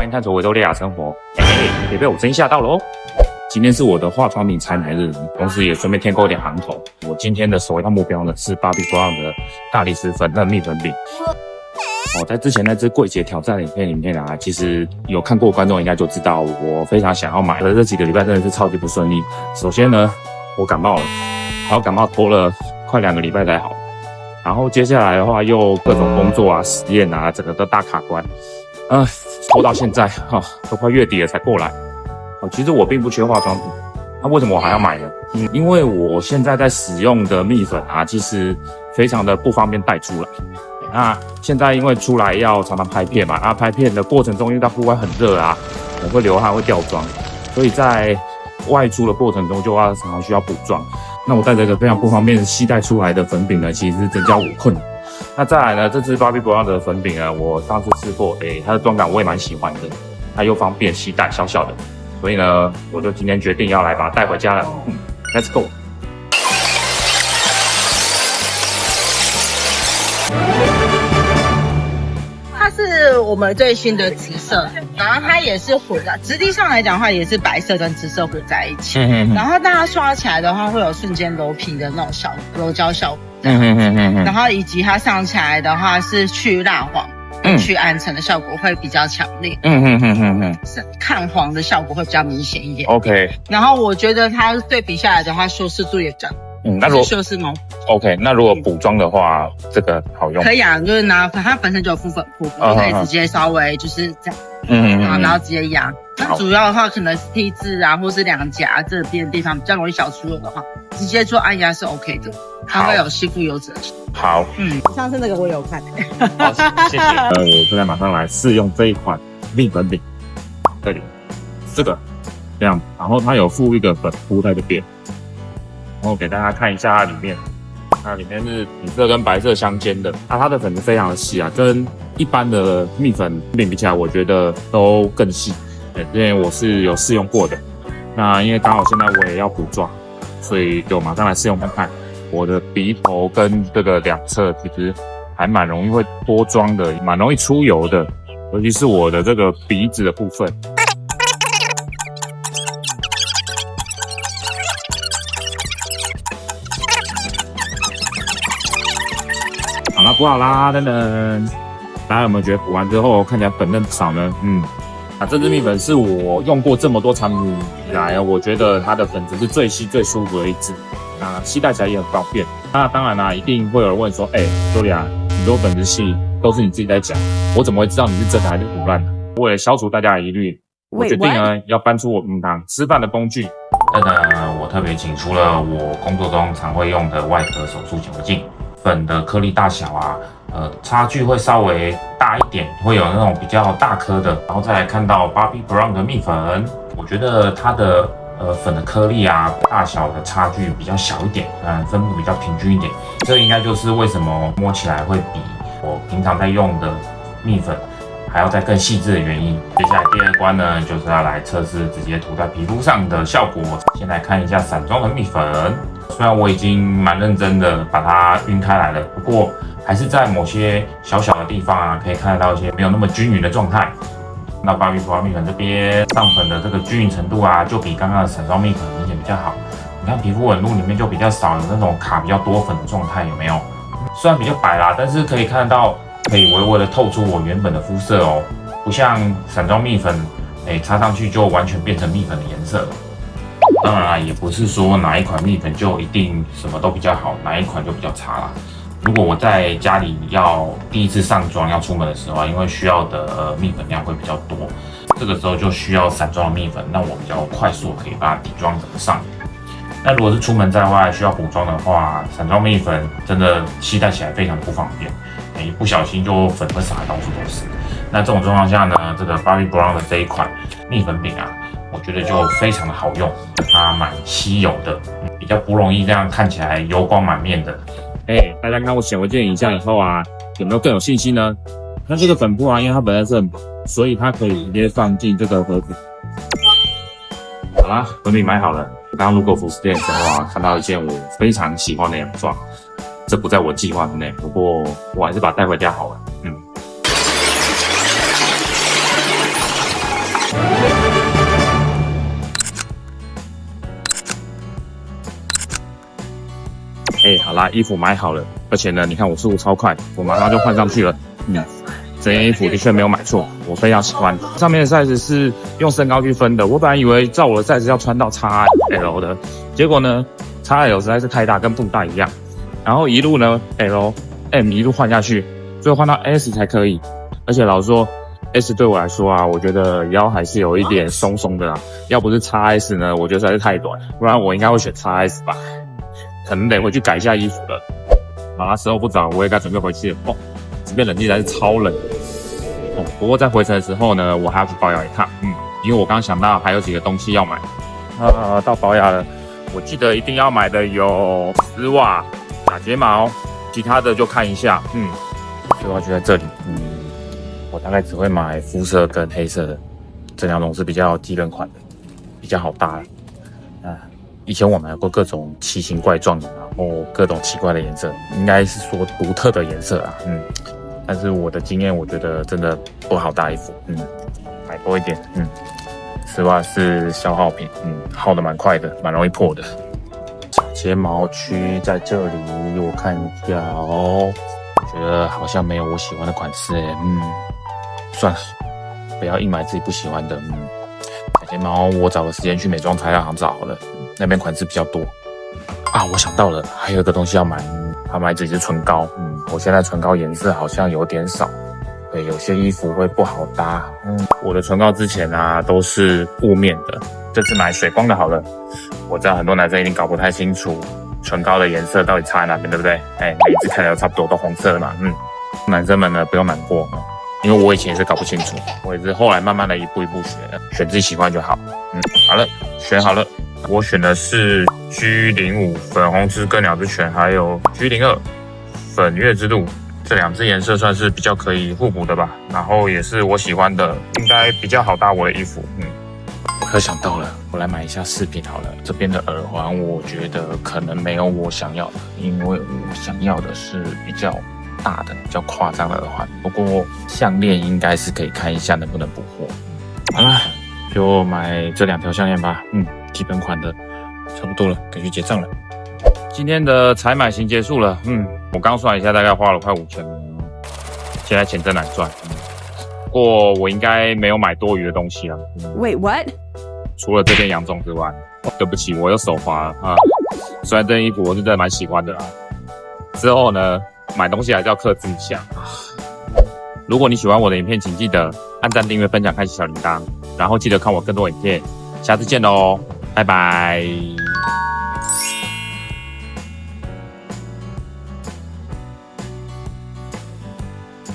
欢迎探索维多利亚生活。别被我真吓到了哦！今天是我的化妆品采买日，同时也顺便添购一点行头。我今天的首要目标呢是 Bobbi Brown 的大理石粉嫩蜜粉饼。在之前那支柜姐挑战影片里面啊，其实有看过观众应该就知道，我非常想要买的这几个礼拜真的是超级不顺利。首先呢，我感冒了，然后感冒拖了快2个礼拜才好。然后接下来的话又各种工作啊、实验啊，整个都大卡关，拖到现在都快月底了才过来。其实我并不缺化妆品，那为什么我还要买呢？因为我现在在使用的蜜粉啊，其实非常的不方便带出来。那现在因为出来要常常拍片嘛，拍片的过程中因为到户外很热啊，会流汗会掉妆，所以在外出的过程中就要常常需要补妆。那我带着一个非常不方便携带出来的粉饼呢，其实是增加我困难。那再来呢，这支 Bobbi Brown 的粉饼呢，我上次试过，它的妆感我也蛮喜欢的，它又方便携带，小小的，所以呢，我就今天决定要来把它带回家了。Let's go。它是我们最新的紫色，然后它也是混在质地上来讲的话，也是白色跟紫色混在一起。然后大家刷起来的话，会有瞬间柔皮的那种柔焦效果。然后以及它上起来的话是去蜡黄、去暗沉的效果会比较强烈。是看黄的效果会比较明显一点。OK。然后我觉得它对比下来的话，修饰度也比较。那如果修饰毛 OK， 那如果补妆的话，这个好用？可以啊，就是拿它本身就有附粉扑，就可以直接稍微就是这样，然后直接压。那主要的话，可能是 T 字啊，或是两颊这边地方比较容易小出油的话，直接做按压是 OK 的，它会有吸附油脂的。好，上次那个我有看。好，谢谢。我现在马上来试用这一款蜜粉饼，这里这个这样，然后它有附一个粉扑在这边。然后给大家看一下它里面，它里面是紫色跟白色相间的，它的粉是非常的细啊，跟一般的蜜粉饼比起来，我觉得都更细。因为我是有试用过的，那因为刚好现在我也要补妆，所以就马上来试用看看。我的鼻头跟这个两侧其实还蛮容易会脱妆的，蛮容易出油的，尤其是我的这个鼻子的部分。好啦，补好啦，等等，大家有没有觉得补完之后看起来粉嫩不少呢？这支蜜粉是我用过这么多产品以来，我觉得它的粉质是最细最舒服的一支，那携带起来也很方便。那当然啦，一定会有人问说，多利亚，很多粉质细都是你自己在讲，我怎么会知道你是真的还是胡乱的？为了消除大家的疑虑，我决定呢要搬出我吃饭的工具。我特别请出了我工作中常会用的外科手术显微镜。粉的颗粒大小啊，差距会稍微大一点，会有那种比较大颗的，然后再来看到 Bobbi Brown 的蜜粉，我觉得它的粉的颗粒啊大小的差距比较小一点，分布比较平均一点，这应该就是为什么摸起来会比我平常在用的蜜粉还要再更细致的原因。接下来第二关呢，就是要来测试直接涂在皮肤上的效果。先来看一下散装的蜜粉。虽然我已经蛮认真的把它晕开来了，不过还是在某些小小的地方啊，可以看得到一些没有那么均匀的状态。那 Bobbi Brown 蜜粉这边上粉的这个均匀程度啊，就比刚刚的散装蜜粉明显比较好。你看皮肤纹路里面就比较少有那种卡比较多粉的状态，有没有？虽然比较白啦，但是可以看得到，可以微微的透出我原本的肤色哦，不像散装蜜粉，擦上去就完全变成蜜粉的颜色了。当然啦，也不是说哪一款蜜粉就一定什么都比较好，哪一款就比较差啦。如果我在家里要第一次上妆要出门的时候，因为需要的蜜粉量会比较多，这个时候就需要散装的蜜粉，那我比较快速可以把底妆整个上。那如果是出门在外需要补妆的话，散装蜜粉真的携带起来非常不方便，一不小心就粉会洒到处都是。那这种状况下呢，这个 Bobbi Brown 的这一款蜜粉饼啊，我觉得就非常的好用，它蛮稀有的，比较不容易这样看起来油光满面的。大家看我显微镜影像以后啊，有没有更有信心呢？那这个粉扑啊，因为它本来是很薄，所以它可以直接放进这个盒子。好啦，粉饼买好了。刚刚路过服饰店的时候啊，看到一件我非常喜欢的洋装，这不在我计划之内，不过我还是把它带回家好了。好啦，衣服买好了，而且呢，你看我速度超快，我马上就换上去了。这件衣服的确没有买错，我非常喜欢。上面的 size 是用身高去分的，我本来以为照我的 size 要穿到 XL 的，结果呢 XL 实在是太大，跟不大一样。然后一路呢 L、M 一路换下去，最后换到 S 才可以。而且老实说 ，S 对我来说啊，我觉得腰还是有一点松松的啦。要不是 XS 呢，我觉得实在是太短，不然我应该会选 XS 吧。可能得回去改一下衣服了。好啦，时候不早，我也该准备回去了。这边冷气还是超冷的。不过在回程的时候呢，我还要去保养一趟。因为我刚刚想到还有几个东西要买。到保养了，我记得一定要买的有丝袜、打睫毛，其他的就看一下。丝袜就在这里。我大概只会买肤色跟黑色的，这两种是比较基本款的，比较好搭。以前我买过各种奇形怪状的，然后各种奇怪的颜色，应该是说独特的颜色啊。但是我的经验，我觉得真的不好搭衣服。买多一点。丝袜是消耗品，耗得蛮快的，蛮容易破的。睫毛区在这里，我看一下哦，我觉得好像没有我喜欢的款式算了，不要硬买自己不喜欢的。打睫毛我找个时间去美妆材料行找好了，那边款式比较多。我想到了，还有一个东西要买，买这支唇膏。我现在唇膏颜色好像有点少，对，有些衣服会不好搭。我的唇膏之前都是雾面的，这次买水光的好了。我知道很多男生一定搞不太清楚唇膏的颜色到底差在哪边，对不对？每一支看起来都差不多，都红色的嘛。男生们呢不用难过，因为我以前也是搞不清楚，我也是后来慢慢的一步一步学，选自己喜欢就好。好了，选好了，我选的是 G05 粉红之歌鸟之泉，还有 G02 粉月之路，这两支颜色算是比较可以互补的吧，然后也是我喜欢的，应该比较好搭我的衣服。我又想到了，我来买一下饰品好了。这边的耳环我觉得可能没有我想要的，因为我想要的是比较大的、比较夸张的耳环。不过项链应该是可以看一下能不能补货。好啦，就买这2条项链吧。基本款的差不多了，可以去结账了。今天的采买行结束了。我刚算一下，大概花了快5000。现在钱真难赚。不过我应该没有买多余的东西了。Wait, what? 除了这件洋装之外，对不起，我又手滑了啊。虽然这件衣服我是真的蛮喜欢的啦，之后呢，买东西还是要克制一下。如果你喜欢我的影片，请记得按赞、订阅、分享、开启小铃铛，然后记得看我更多影片。下次见喽，拜拜。